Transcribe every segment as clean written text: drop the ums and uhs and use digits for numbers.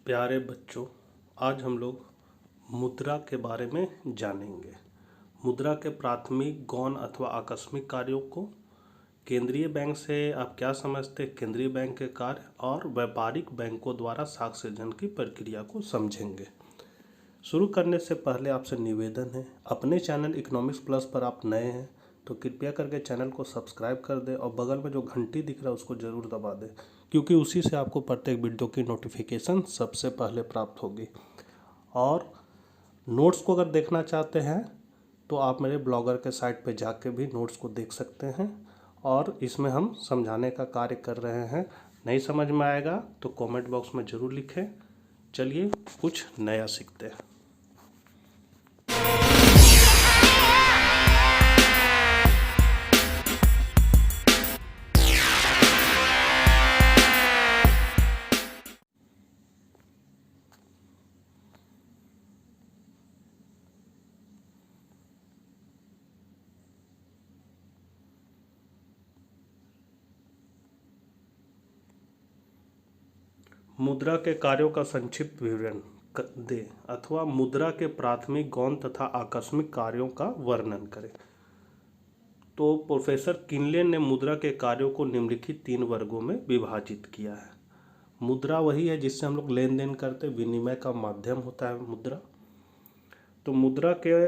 प्यारे बच्चों, आज हम लोग मुद्रा के बारे में जानेंगे। मुद्रा के प्राथमिक, गौण अथवा आकस्मिक कार्यों को, केंद्रीय बैंक से आप क्या समझते हैं, केंद्रीय बैंक के कार्य और व्यापारिक बैंकों द्वारा साख सृजन की प्रक्रिया को समझेंगे। शुरू करने से पहले आपसे निवेदन है, अपने चैनल इकोनॉमिक्स प्लस पर आप नए हैं तो कृपया करके चैनल को सब्सक्राइब कर दें और बगल में जो घंटी दिख रहा है उसको ज़रूर दबा दें, क्योंकि उसी से आपको प्रत्येक वीडियो की नोटिफिकेशन सबसे पहले प्राप्त होगी। और नोट्स को अगर देखना चाहते हैं तो आप मेरे ब्लॉगर के साइट पे जाके भी नोट्स को देख सकते हैं, और इसमें हम समझाने का कार्य कर रहे हैं। नहीं समझ में आएगा तो कमेंट बॉक्स में ज़रूर लिखें। चलिए कुछ नया सीखते हैं। मुद्रा के कार्यों का संक्षिप्त विवरण दें अथवा मुद्रा के प्राथमिक, गौण तथा आकस्मिक कार्यों का वर्णन करें। तो प्रोफेसर किनले ने मुद्रा के कार्यों को निम्नलिखित 3 वर्गों में विभाजित किया है। मुद्रा वही है जिससे हम लोग लेन देन करते, विनिमय का माध्यम होता है मुद्रा। तो मुद्रा के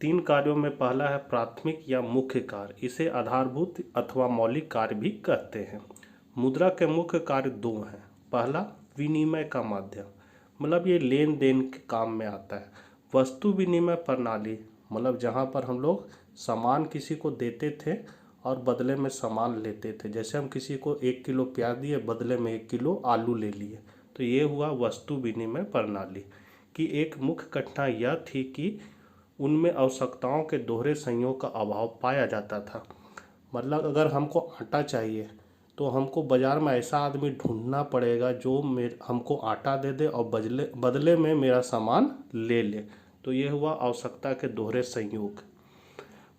3 कार्यों में पहला है प्राथमिक या मुख्य कार्य, इसे आधारभूत अथवा मौलिक कार्य भी कहते हैं। मुद्रा के मुख्य कार्य 2 हैं। पहला विनिमय का माध्यम, मतलब ये लेन देन के काम में आता है। वस्तु विनिमय प्रणाली, मतलब जहाँ पर हम लोग सामान किसी को देते थे और बदले में सामान लेते थे। जैसे हम किसी को 1 किलो प्याज दिए, बदले में 1 किलो आलू ले लिए, तो ये हुआ वस्तु विनिमय प्रणाली की एक मुख्य कठिनाई यह थी कि उनमें आवश्यकताओं के दोहरे संयोग का अभाव पाया जाता था। मतलब अगर हमको आटा चाहिए तो हमको बाज़ार में ऐसा आदमी ढूंढना पड़ेगा जो हमको आटा दे दे और बदले में मेरा सामान ले ले। तो ये हुआ आवश्यकता के दोहरे संयोग।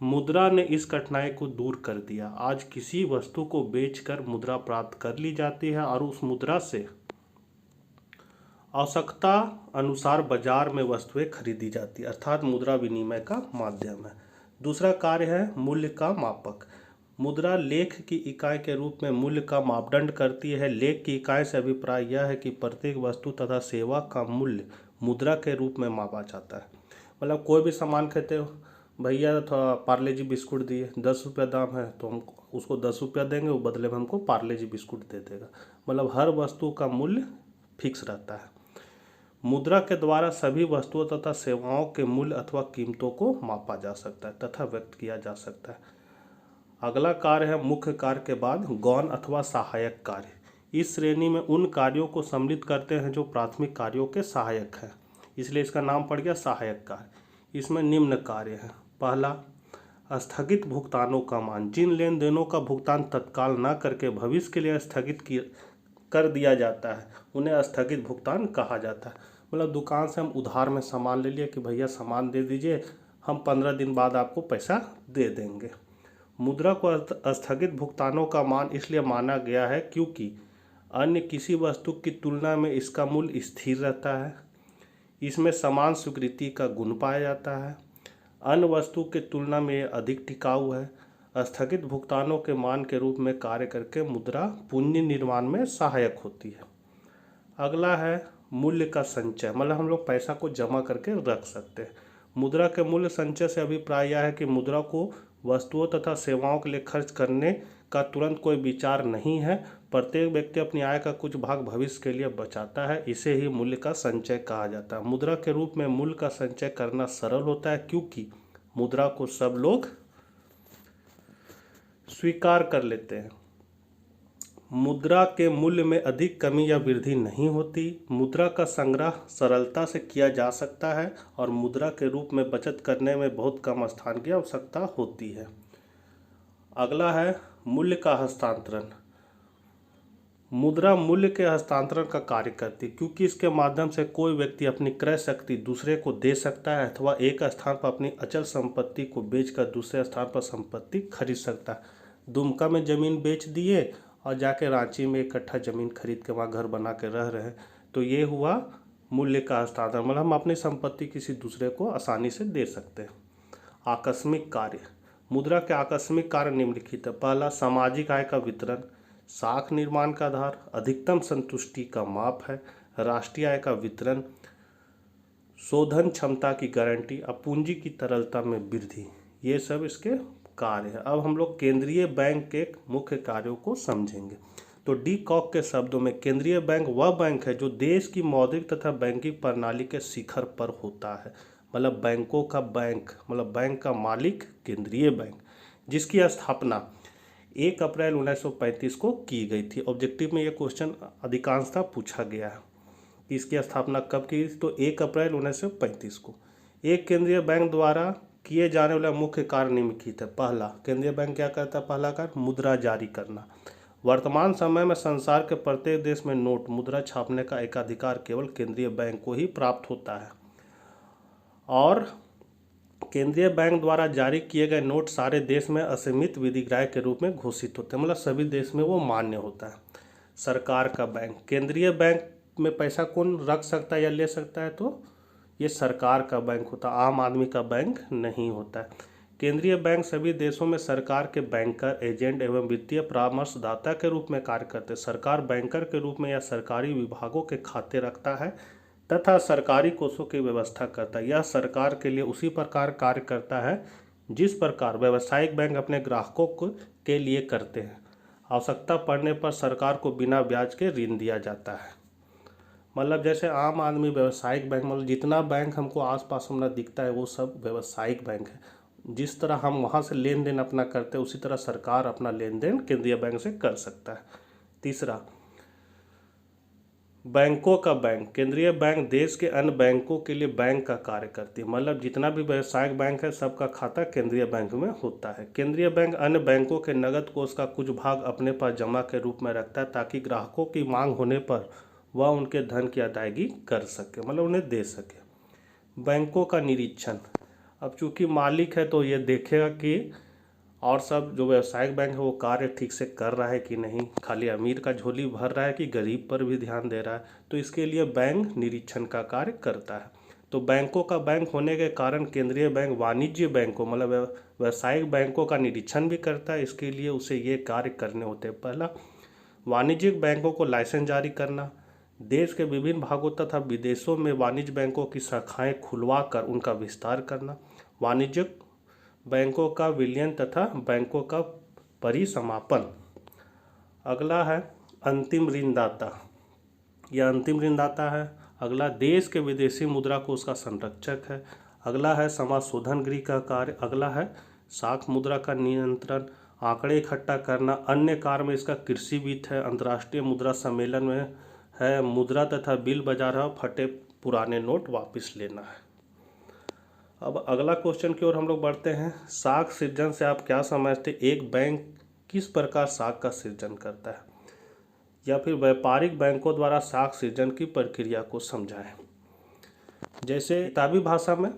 मुद्रा ने इस कठिनाई को दूर कर दिया। आज किसी वस्तु को बेचकर मुद्रा प्राप्त कर ली जाती है और उस मुद्रा से आवश्यकता अनुसार बाजार में वस्तुएं खरीदी जाती है, अर्थात मुद्रा विनिमय का माध्यम है। दूसरा कार्य है मूल्य का मापक। मुद्रा लेख की इकाई के रूप में मूल्य का मापदंड करती है। लेख की इकाई से अभिप्राय यह है कि प्रत्येक वस्तु तथा सेवा का मूल्य मुद्रा के रूप में मापा जाता है। मतलब कोई भी सामान कहते हो, भैया थोड़ा पार्ले जी बिस्कुट दिए, 10 रुपया दाम है, तो हम उसको 10 रुपया देंगे, वो बदले में हमको पार्ले जी बिस्कुट दे देगा। मतलब हर वस्तु का मूल्य फिक्स रहता है। मुद्रा के द्वारा सभी वस्तुओं तथा सेवाओं के मूल्य अथवा कीमतों को मापा जा सकता है तथा व्यक्त किया जा सकता है। अगला कार्य है मुख्य कार्य के बाद गौण अथवा सहायक कार्य। इस श्रेणी में उन कार्यों को सम्मिलित करते हैं जो प्राथमिक कार्यों के सहायक हैं, इसलिए इसका नाम पड़ गया सहायक कार्य। इसमें निम्न कार्य हैं। पहला, स्थगित भुगतानों का मान। जिन लेन देनों का भुगतान तत्काल न करके भविष्य के लिए स्थगित कर दिया जाता है उन्हें स्थगित भुगतान कहा जाता है। मतलब दुकान से हम उधार में सामान ले लिए कि भैया सामान दे दीजिए, हम 15 दिन बाद आपको पैसा दे देंगे। मुद्रा को स्थगित भुगतानों का मान इसलिए माना गया है क्योंकि अन्य किसी वस्तु की तुलना में इसका मूल्य स्थिर रहता है, इसमें समान स्वीकृति का गुण पाया जाता है, अन्य वस्तु की तुलना में यह अधिक टिकाऊ है। स्थगित भुगतानों के मान के रूप में कार्य करके मुद्रा पूंजी निर्माण में सहायक होती है। अगला है मूल्य का संचय, मतलब हम लोग पैसा को जमा करके रख सकते हैं। मुद्रा के मूल्य संचय से अभिप्राय यह है कि मुद्रा को वस्तुओं तथा सेवाओं के लिए खर्च करने का तुरंत कोई विचार नहीं है। प्रत्येक व्यक्ति अपनी आय का कुछ भाग भविष्य के लिए बचाता है, इसे ही मूल्य का संचय कहा जाता है। मुद्रा के रूप में मूल्य का संचय करना सरल होता है क्योंकि मुद्रा को सब लोग स्वीकार कर लेते हैं। मुद्रा के मूल्य में अधिक कमी या वृद्धि नहीं होती। मुद्रा का संग्रह सरलता से किया जा सकता है और मुद्रा के रूप में बचत करने में बहुत कम स्थान की आवश्यकता होती है। अगला है मूल्य का हस्तांतरण। मुद्रा मूल्य के हस्तांतरण का कार्य करती है क्योंकि इसके माध्यम से कोई व्यक्ति अपनी क्रय शक्ति दूसरे को दे सकता है अथवा एक स्थान पर अपनी अचल संपत्ति को बेचकर दूसरे स्थान पर संपत्ति खरीद सकता है। दुमका में ज़मीन बेच दिए और जाके रांची में इकट्ठा ज़मीन खरीद के वहाँ घर बना के रह रहे हैं, तो ये हुआ मूल्य का हस्तांतरण, मतलब हम अपनी संपत्ति किसी दूसरे को आसानी से दे सकते हैं। आकस्मिक कार्य, मुद्रा के आकस्मिक कार्य निम्नलिखित है। पहला, सामाजिक आय का वितरण, साख निर्माण का आधार, अधिकतम संतुष्टि का माप है, राष्ट्रीय आय का वितरण, शोधन क्षमता की गारंटी, अब पूंजी की तरलता में वृद्धि, ये सब इसके कार्य है। अब हम लोग केंद्रीय बैंक के मुख्य कार्यों को समझेंगे। तो डी कॉक के शब्दों में केंद्रीय बैंक वह बैंक है जो देश की मौद्रिक तथा बैंकिंग प्रणाली के शिखर पर होता है। मतलब बैंकों का बैंक, मतलब बैंक का मालिक केंद्रीय बैंक, जिसकी स्थापना 1 अप्रैल 1935 को की गई थी। ऑब्जेक्टिव में ये क्वेश्चन अधिकांशतः पूछा गया है कि इसकी स्थापना कब की, तो 1 अप्रैल 1935 को। एक केंद्रीय बैंक द्वारा किए जाने वाला मुख्य कार्य निम्नलिखित है। पहला, केंद्रीय बैंक क्या करता है? पहला कार्य मुद्रा जारी करना। वर्तमान समय में संसार के प्रत्येक देश में नोट मुद्रा छापने का एकाधिकार केवल केंद्रीय बैंक को ही प्राप्त होता है और केंद्रीय बैंक द्वारा जारी किए गए नोट सारे देश में असीमित विधिग्राह्य के रूप में घोषित होते हैं, मतलब सभी देश में वो मान्य होता है। सरकार का बैंक, केंद्रीय बैंक में पैसा कौन रख सकता है या ले सकता है? तो ये सरकार का बैंक होता है, आम आदमी का बैंक नहीं होता है। केंद्रीय बैंक सभी देशों में सरकार के बैंकर, एजेंट एवं वित्तीय परामर्शदाता के रूप में कार्य करते हैं। सरकार बैंकर के रूप में या सरकारी विभागों के खाते रखता है तथा सरकारी कोषों की व्यवस्था करता है। यह सरकार के लिए उसी प्रकार कार्य करता है जिस प्रकार व्यावसायिक बैंक अपने ग्राहकों के लिए करते हैं। आवश्यकता पड़ने पर सरकार को बिना ब्याज के ऋण दिया जाता है। मतलब जैसे आम आदमी व्यावसायिक बैंक, मतलब जितना बैंक हमको आसपास में दिखता है वो सब व्यावसायिक बैंक है। जिस तरह हम वहाँ से लेन देन अपना करते हैं उसी तरह सरकार अपना लेन देन केंद्रीय बैंक से कर सकता है। तीसरा, बैंकों का बैंक, केंद्रीय बैंक देश के अन्य बैंकों के लिए बैंक का कार्य करती है। मतलब जितना भी व्यावसायिक बैंक है सबका खाता केंद्रीय बैंक में होता है। केंद्रीय बैंक अन्य बैंकों के नगद कोष का कुछ भाग अपने पास जमा के रूप में रखता है ताकि ग्राहकों की मांग होने पर वह उनके धन की अदायगी कर सके, मतलब उन्हें दे सके। बैंकों का निरीक्षण, अब चूंकि मालिक है तो ये देखेगा कि और सब जो व्यावसायिक बैंक है वो कार्य ठीक से कर रहा है कि नहीं, खाली अमीर का झोली भर रहा है कि गरीब पर भी ध्यान दे रहा है, तो इसके लिए बैंक निरीक्षण का कार्य करता है। तो बैंकों का बैंक होने के कारण केंद्रीय बैंक वाणिज्य बैंकों, मतलब व्यावसायिक बैंकों का निरीक्षण भी करता है। इसके लिए उसे ये कार्य करने होते हैं। पहला, वाणिज्यिक बैंकों को लाइसेंस जारी करना, देश के विभिन्न भागों तथा विदेशों में वाणिज्य बैंकों की शाखाएं खुलवा कर उनका विस्तार करना, वाणिज्यिक बैंकों का विलयन तथा बैंकों का परिसमापन। अगला है अंतिम ऋणदाता, यह अंतिम ऋणदाता है। अगला, देश के विदेशी मुद्रा कोष का संरक्षक है। अगला है समाशोधन गृह का कार्य। अगला है साख मुद्रा का नियंत्रण, आंकड़े इकट्ठा करना। अन्य कार्य में इसका कृषि वित्त है, अंतर्राष्ट्रीय मुद्रा सम्मेलन में है, मुद्रा तथा बिल बाजार है, फटे पुराने नोट वापस लेना है। अब अगला क्वेश्चन की ओर हम लोग बढ़ते हैं। साख सृजन से आप क्या समझते? एक बैंक किस प्रकार साख का सृजन करता है, या फिर व्यापारिक बैंकों द्वारा साख सृजन की प्रक्रिया को समझाएं। जैसे किताबी भाषा में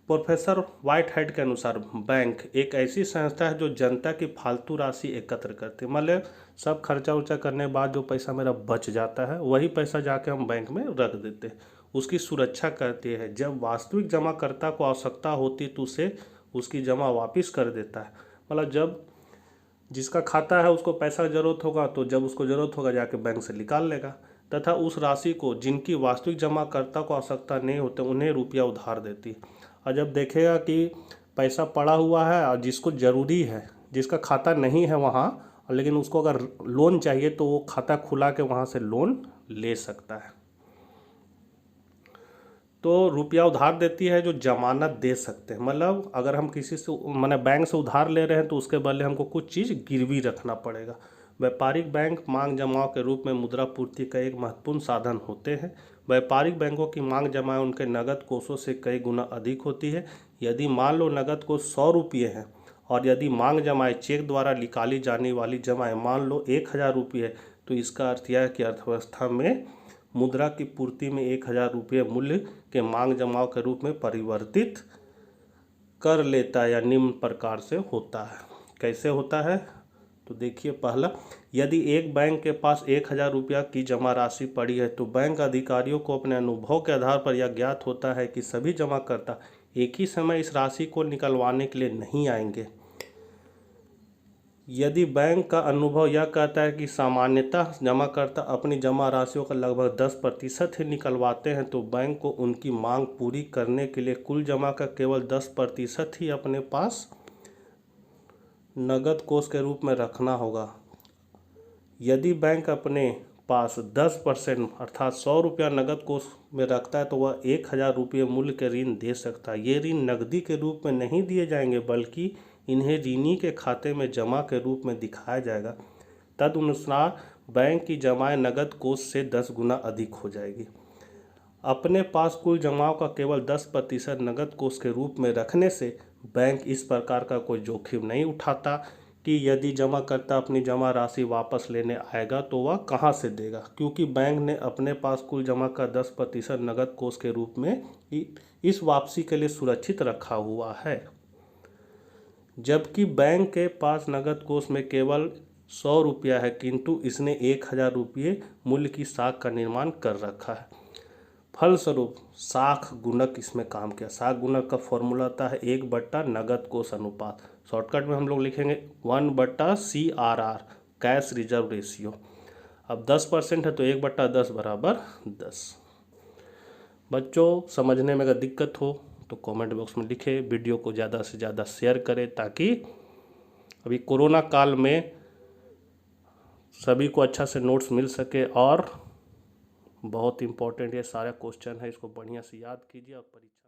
प्रोफेसर व्हाइट हेड के अनुसार बैंक एक ऐसी संस्था है जो जनता की फालतू राशि एकत्र करती है। मतलब सब खर्चा उर्चा करने के बाद जो पैसा मेरा बच जाता है वही पैसा जाके हम बैंक में रख देते हैं, उसकी सुरक्षा करती है। जब वास्तविक जमाकर्ता को आवश्यकता होती तो उसे उसकी जमा वापस कर देता है। मतलब जब जिसका खाता है उसको पैसा की ज़रूरत होगा तो जब उसको ज़रूरत होगा जाके बैंक से निकाल लेगा, तथा उस राशि को जिनकी वास्तविक जमाकर्ता को आवश्यकता नहीं होते उन्हें रुपया उधार देती है। और जब देखेगा कि पैसा पड़ा हुआ है और जिसको ज़रूरी है, जिसका खाता नहीं है वहाँ, लेकिन उसको अगर लोन चाहिए तो वो खाता खुला के वहाँ से लोन ले सकता है। तो रुपया उधार देती है जो जमानत दे सकते हैं। मतलब अगर हम किसी से माने बैंक से उधार ले रहे हैं तो उसके बदले हमको कुछ चीज़ गिरवी रखना पड़ेगा। व्यापारिक बैंक मांग जमाव के रूप में मुद्रा पूर्ति का एक महत्वपूर्ण साधन होते हैं। व्यापारिक बैंकों की मांग जमाएं उनके नगद कोषों से कई गुना अधिक होती है। यदि मान लो नगद कोष 100 रुपये है और यदि मांग जमाएं चेक द्वारा निकाली जाने वाली जमाएं मान लो 1000 रुपये है, तो इसका अर्थ यह है कि अर्थव्यवस्था में मुद्रा की पूर्ति में 1000 रुपये मूल्य के मांग जमाव के रूप में परिवर्तित कर लेता है, या निम्न प्रकार से होता है। कैसे होता है? तो देखिए पहला, यदि एक बैंक के पास 1,000 रुपया की जमा राशि पड़ी है तो बैंक अधिकारियों को अपने अनुभव के आधार पर यह ज्ञात होता है कि सभी जमाकर्ता एक ही समय इस राशि को निकलवाने के लिए नहीं आएंगे। यदि बैंक का अनुभव यह कहता है कि सामान्यतः जमाकर्ता अपनी जमा राशियों का लगभग 10% ही निकलवाते हैं तो बैंक को उनकी मांग पूरी करने के लिए कुल जमा का केवल 10% ही अपने पास नगद कोष के रूप में रखना होगा। यदि बैंक अपने पास 10% अर्थात 100 रुपया नगद कोष में रखता है तो वह 1,000 रुपये मूल्य के ऋण दे सकता है। ये ऋण नकदी के रूप में नहीं दिए जाएंगे बल्कि इन्हें ऋणी के खाते में जमा के रूप में दिखाया जाएगा। तदनुसार बैंक की जमाएं नगद कोष से 10 गुना अधिक हो जाएगी। अपने पास कुल जमाओं का केवल 10% नगद कोष के रूप में रखने से बैंक इस प्रकार का कोई जोखिम नहीं उठाता कि यदि जमाकर्ता अपनी जमा राशि वापस लेने आएगा तो वह कहां से देगा, क्योंकि बैंक ने अपने पास कुल जमा का 10% नगद कोष के रूप में इस वापसी के लिए सुरक्षित रखा हुआ है। जबकि बैंक के पास नगद कोष में केवल 100 रुपया है किंतु इसने 1,000 रुपये मूल्य की साख का निर्माण कर रखा है। फलस्वरूप साख गुणक इसमें काम किया। साख गुणक का फॉर्मूला आता है 1/, नगद कोष अनुपात। शॉर्टकट में हम लोग लिखेंगे 1/CRR, कैश रिजर्व रेशियो। अब 10% है तो 1/10 बराबर 10। बच्चों समझने में अगर दिक्कत हो तो कमेंट बॉक्स में लिखें, वीडियो को ज़्यादा से ज़्यादा शेयर करें ताकि अभी कोरोना काल में सभी को अच्छा से नोट्स मिल सके। और बहुत इम्पोर्टेंट ये सारा क्वेश्चन है, इसको बढ़िया से याद कीजिए और परीक्षा